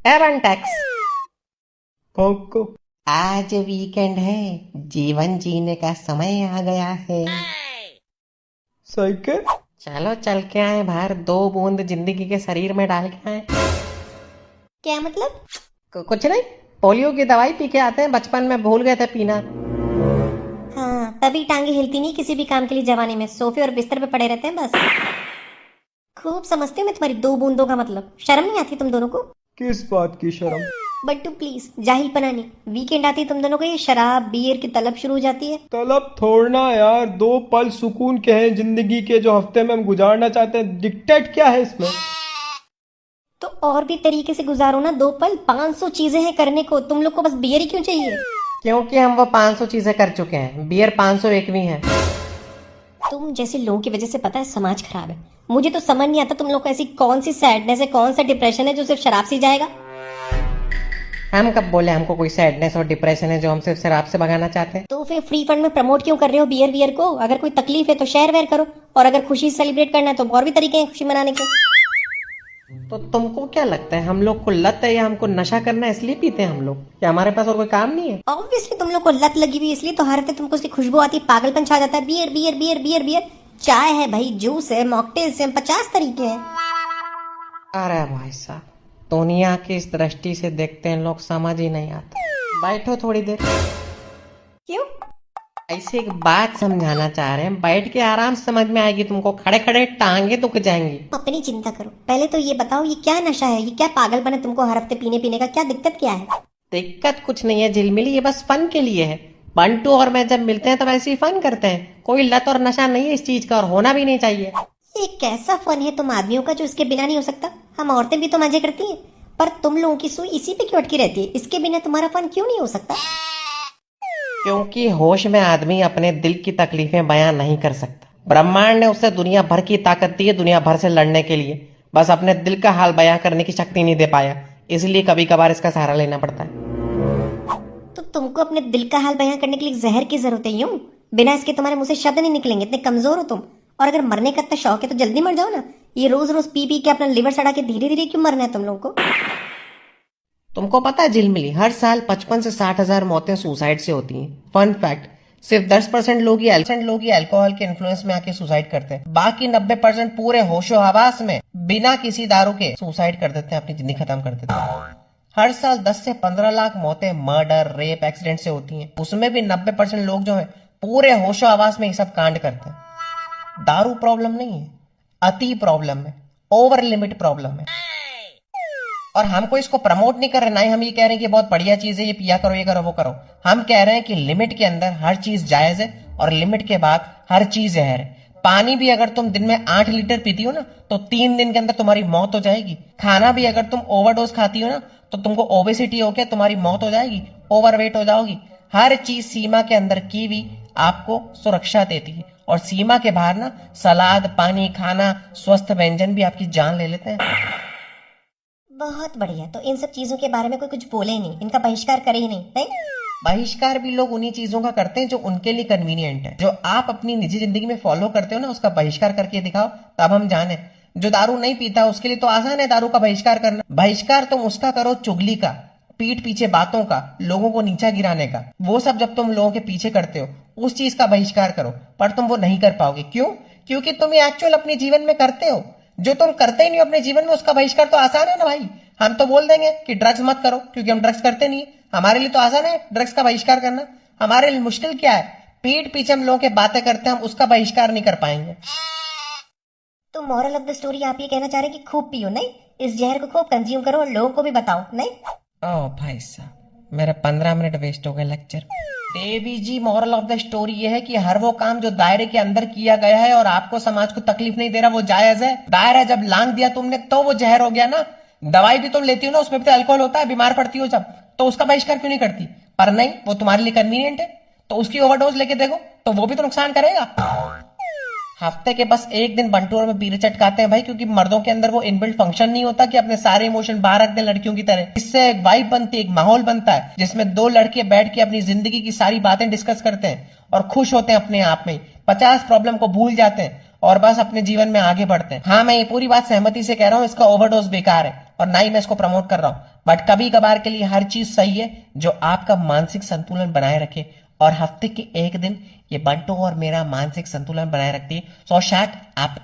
Avon tax. भौंको। आज weekend है, जीवन जीने का समय आ गया है। साइकिल। चलो चल के आए बाहर, 2 बूंद जिंदगी के शरीर में डाल के आए। क्या मतलब? कुछ नहीं, पोलियो की दवाई पी के आते हैं, बचपन में भूल गए थे पीना। हाँ, तभी टांगे हिलती नहीं किसी भी काम के लिए जवानी में, सोफे और बिस्तर पे पड़े रहते हैं बस। खूब समझती हूँ मैं तुम्हारी 2 बूंदों का मतलब। शर्म नहीं आती तुम दोनों को? किस बात की शर्म? बट्टू प्लीज, जाहिल पना नहीं। वीकेंड आती है तुम दोनों को ये शराब बियर की तलब शुरू हो जाती है। तलब थोड़ना यार, 2 पल सुकून के हैं जिंदगी के जो हफ्ते में हम गुजारना चाहते हैं। डिक्टेट क्या है इसमें? तो और भी तरीके से गुजारो ना 2 पल। 500 चीजें हैं करने को, तुम लोग को बस बियर ही क्यों चाहिए? क्योंकि हम वो 500 चीजें कर चुके हैं, बियर 501वीं है। तुम जैसे लोगों की वजह से पता है समाज खराब है। मुझे तो समझ नहीं आता तुम लोग को ऐसी कौन सी सैडनेस है, कौन सा डिप्रेशन है जो सिर्फ शराब से ही जाएगा। हम कब बोले हमको कोई सैडनेस और डिप्रेशन है जो हम सिर्फ शराब से भगाना चाहते हैं? तो फिर फ्री फंड में प्रमोट क्यों कर रहे हो बियर वियर को? अगर कोई तकलीफ है तो शेयर वेयर करो, और अगर खुशी सेलिब्रेट करना है तो और भी तरीके हैं खुशी मनाने के। तो तुमको क्या लगता है, हम लोग को लत है या हमको नशा करना है इसलिए पीते हैं हम लोग, या हमारे पास और कोई काम नहीं है? ऑब्वियसली तुम लोग को लत लगी हुई इसलिए तो हर हफ्ते तुमको उसकी खुशबू आती है, पागलपन छा जाता है। Beer beer beer beer beer. चाय है भाई, जूस है, मॉकटेल्स है, 50 तरीके हैं। अरे भाई साहब, दुनिया की इस दृष्टि से देखते हैं लोग, समझ ही नहीं आता। बैठो थोड़ी देर। क्यों? ऐसे एक बात समझाना चाह रहे हैं, बैठ के आराम से समझ में आएगी तुमको, खड़े खड़े टांगे दुख जाएंगी। अपनी चिंता करो, पहले तो ये बताओ ये क्या नशा है, ये क्या पागलपन है तुमको हर हफ्ते पीने पीने का? क्या दिक्कत क्या है? दिक्कत कुछ नहीं है झिलमिली, ये बस फन के लिए है। बंटू और मैं जब मिलते हैं तब ऐसे ही फन करते हैं, कोई लत और नशा नहीं है इस चीज का, और होना भी नहीं चाहिए। ये कैसा फन है तुम आदमियों का जो इसके बिना नहीं हो सकता? हम औरतें भी तो मजे करती हैं, पर तुम लोगों की सुई इसी पे क्यों अटकी रहती है? इसके बिना तुम्हारा फन क्यों नहीं हो सकता? क्योंकि होश में आदमी अपने दिल की तकलीफें बयां नहीं कर सकता। ब्रह्मांड ने उसे दुनिया भर की ताकत दी है दुनिया भर से लड़ने के लिए, बस अपने दिल का हाल बयां करने की शक्ति नहीं दे पाया, इसलिए कभी कभार इसका सहारा लेना पड़ता है। तो तुमको अपने दिल का हाल बयां करने के लिए जहर की जरूरत है? यूं बिना इसके तुम्हारे मुंह से शब्द नहीं निकलेंगे, इतने कमजोर हो तुम। और अगर मरने का इतना शौक है तो जल्दी मर जाओ ना। ये रोज रोज पी पी के अपना लिवर सड़ा के धीरे धीरे क्यों मरना है तुम लोगों को? तुमको पता है झिलमिली, हर साल 55 से 60 हजार मौतें सुसाइड से होती हैं। फन फैक्ट, सिर्फ 10% लोग ही अल्कोहल के इन्फ्लुएंस में आके सुसाइड करते हैं, बाकी 90% पूरे होशो हवास में बिना किसी दारू के सुसाइड कर देते हैं, अपनी जिंदगी खत्म कर देते हैं। हर साल 10 से 15 लाख मौतें मर्डर रेप एक्सीडेंट से होती हैं, उसमें भी 90% लोग जो है पूरे होशो हवास में ये सब कांड करते हैं। दारू प्रॉब्लम नहीं है, अति प्रॉब्लम है, ओवर लिमिट प्रॉब्लम है। और हमको इसको प्रमोट नहीं कर रहे, ना ही हम ये कह रहे हैं कि बहुत बढ़िया चीज है, ये पिया करो, ये करो, वो करो। हम कह रहे हैं कि लिमिट के अंदर हर चीज जायज है और लिमिट के बाद हर चीज जहर है। पानी भी अगर तुम दिन में 8 लीटर पीती हो ना तो 3 दिन के अंदर तुम्हारी मौत हो जाएगी। खाना भी अगर तुम ओवरडोज खाती हो ना तो तुमको ओबेसिटी होकर तुम्हारी मौत हो जाएगी, ओवरवेट हो जाओगी। हर चीज सीमा के अंदर की भी आपको सुरक्षा देती है, और सीमा के बाहर ना सलाद पानी खाना स्वस्थ व्यंजन भी आपकी जान ले लेते हैं। बहुत बढ़िया, तो इन सब चीजों के बारे में कोई कुछ बोले ही नहीं, इनका बहिष्कार करे ही नहीं, नहीं? बहिष्कार भी लोग उन्हीं चीजों का करते हैं जो उनके लिए कन्वीनियंट है। जो आप अपनी निजी जिंदगी में फॉलो करते हो ना, उसका बहिष्कार करके दिखाओ, तब हम जाने। जो दारू नहीं पीता उसके लिए तो आसान है दारू का बहिष्कार करना। बहिष्कार तुम उसका करो चुगली का, पीठ पीछे बातों का, लोगों को नीचा गिराने का। वो सब जब तुम लोगों के पीछे करते हो उस चीज का बहिष्कार करो, पर तुम वो नहीं कर पाओगे। क्यों? क्योंकि तुम ये एक्चुअल अपने जीवन में करते हो। जो तुम करते ही नहीं अपने जीवन में उसका बहिष्कार तो आसान है ना भाई। हम तो बोल देंगे कि ड्रग्स मत करो क्योंकि हम ड्रग्स करते नहीं है, हमारे लिए तो आसान है ड्रग्स का बहिष्कार करना। हमारे लिए मुश्किल क्या है? पीठ पीछे हम लोगों के बातें करते हैं, हम उसका बहिष्कार नहीं कर पाएंगे। तो मॉरल ऑफ द स्टोरी आप ये कहना चाह रहे हैं कि खूब पियो, नहीं? इस जहर को खूब कंज्यूम करो और लोगों को भी बताओ, नहीं? ओ भाई साहब, मेरे 15 मिनट वेस्ट हो गए लेक्चर। देवी जी, मॉरल ऑफ द स्टोरी ये है कि हर वो काम जो दायरे के अंदर किया गया है और आपको समाज को तकलीफ नहीं दे रहा वो जायज है। दायरा जब लांग दिया तुमने तो वो जहर हो गया ना। दवाई भी तुम लेती हो ना, उसमें भी तो अल्कोहल होता है, बीमार पड़ती हो जब, तो उसका बहिष्कार क्यों नहीं करती? पर नहीं, वो तुम्हारे लिए कन्वीनियंट है तो उसकी ओवरडोज लेके देखो तो वो भी तो नुकसान करेगा। हफ्ते के बस एक दिन बंटू और में बीरे चटकाते हैं भाई, क्योंकि मर्दों के अंदर वो इनबिल्ट फंक्शन नहीं होता कि अपने सारे इमोशन बाहर रख दें लड़कियों की तरह। इससे एक वाइब बनती है, एक माहौल बनता है जिसमें 2 लड़के बैठ के अपनी जिंदगी की सारी बातें डिस्कस करते हैं और खुश होते हैं अपने आप में, 50 प्रॉब्लम को भूल जाते हैं और बस अपने जीवन में आगे बढ़ते हैं। हाँ, मैं ये पूरी बात सहमति से कह रहा हूँ, इसका ओवरडोज बेकार है और ना ही मैं इसको प्रमोट कर रहा हूँ। बट कभी कभार के लिए हर चीज सही है जो आपका मानसिक संतुलन बनाए रखे, और हफ्ते के एक दिन ये बंटू और मेरा मानसिक संतुलन बनाए रखती है। सो शट अप।